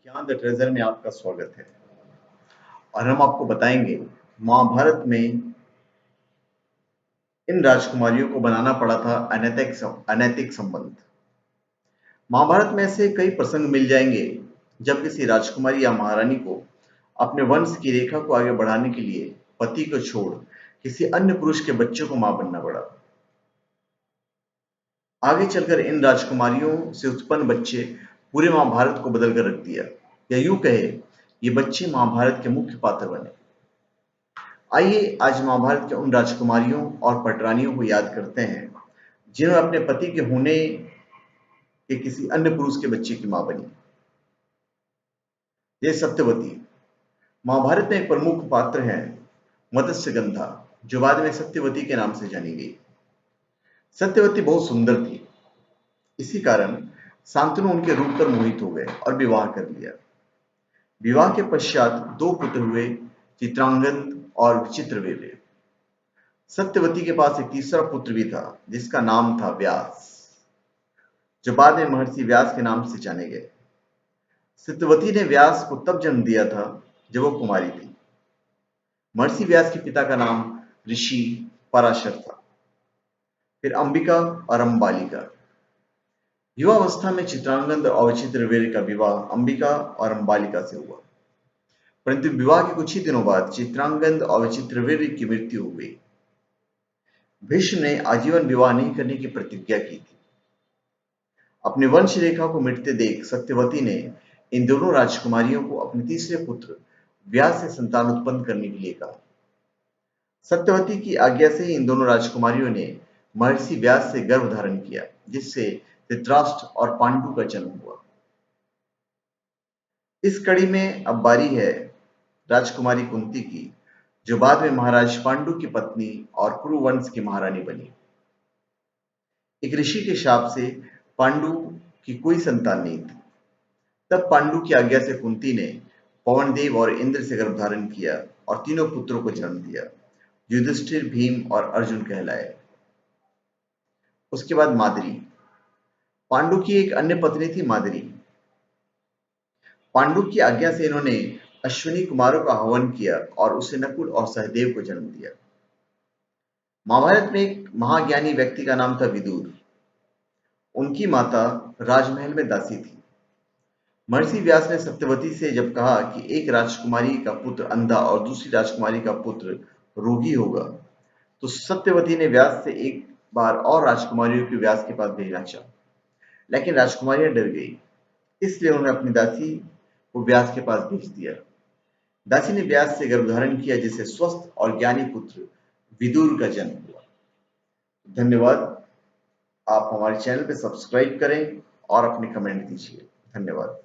ज्ञान the treasure में आपका स्वागत है। और हम आपको बताएंगे महाभारत में इन राजकुमारियों को बनाना पड़ा था अनैतिक संबंध। महाभारत में ऐसे कई प्रसंग मिल जाएंगे जब किसी राजकुमारी या महारानी को अपने वंश की रेखा को आगे बढ़ाने के लिए पति को छोड़ किसी अन्य पुरुष के बच्चों को मां बनना पड़ा। आगे चलकर इन राजकुमारियों से उत्पन्न बच्चे पूरे महाभारत को बदल कर रख दिया, या यूं कहे ये बच्चे महाभारत के मुख्य पात्र बने। आइए आज महाभारत के उन राजकुमारियों और पटरानियों को याद करते हैं जिन्होंने अपने पति के होने के किसी अन्य पुरुष के बच्चे की मां बनी। ये सत्यवती महाभारत में एक प्रमुख पात्र है। मत्स्यगंधा, जो बाद में सत्यवती के नाम से जानी गई। सत्यवती बहुत सुंदर थी, इसी कारण शांतनु उनके रूप पर मोहित हो गए और विवाह कर लिया। विवाह के पश्चात दो पुत्र हुए, चित्रांगद और विचित्रवीर्य। सत्यवती के पास एक तीसरा पुत्र भी था जिसका नाम था व्यास, जो बाद में महर्षि व्यास के नाम से जाने गए। सत्यवती ने व्यास को तब जन्म दिया था जब वो कुमारी थी। महर्षि व्यास के पिता का नाम ऋषि पराशर था, फिर अंबिका और अंबालिका। युवावस्था में चित्रांगद और विचित्रवीर्य का विवाह अंबिका और अंबालिका से हुआ, परंतु विवाह के कुछ ही दिनों बाद चित्रांगद और विचित्रवीर्य की मृत्यु हो गई। भीष्म ने आजीवन विवाह नहीं करने की प्रतिज्ञा की थी। अपने वंश रेखा को मिटते देख सत्यवती ने इन दोनों राजकुमारियों को अपने तीसरे पुत्र व्यास से संतान उत्पन्न करने के लिए कहा। सत्यवती की आज्ञा से ही इन दोनों राजकुमारियों ने महर्षि व्यास से गर्भ धारण किया, जिससे धृतराष्ट्र और पांडु का जन्म हुआ। इस कड़ी में अब बारी है राजकुमारी कुंती की, जो बाद में महाराज पांडु की पत्नी और कुरु वंश की महारानी बनी। एक ऋषि के शाप से पांडु की कोई संतान नहीं थी। तब पांडु की आज्ञा से कुंती ने पवनदेव और इंद्र से गर्भ धारण किया और तीनों पुत्रों को जन्म दिया, युधिष्ठिर, भीम और अर्जुन कहलाए। उसके बाद माद्री, पांडु की एक अन्य पत्नी थी माद्री। पांडु की आज्ञा से इन्होंने अश्विनी कुमारों का हवन किया और उसे नकुल और सहदेव को जन्म दिया। महाभारत में एक महाज्ञानी व्यक्ति का नाम था विदुर। उनकी माता राजमहल में दासी थी। महर्षि व्यास ने सत्यवती से जब कहा कि एक राजकुमारी का पुत्र अंधा और दूसरी राजकुमारी का पुत्र रोगी होगा, तो सत्यवती ने व्यास से एक बार और राजकुमारियों को व्यास के पास भेजना चाहा, लेकिन राजकुमारियां डर गई, इसलिए उन्होंने अपनी दासी को व्यास के पास भेज दिया। दासी ने व्यास से गर्भधारण किया, जिससे स्वस्थ और ज्ञानी पुत्र विदुर का जन्म हुआ। धन्यवाद। आप हमारे चैनल पे सब्सक्राइब करें और अपने कमेंट दीजिए। धन्यवाद।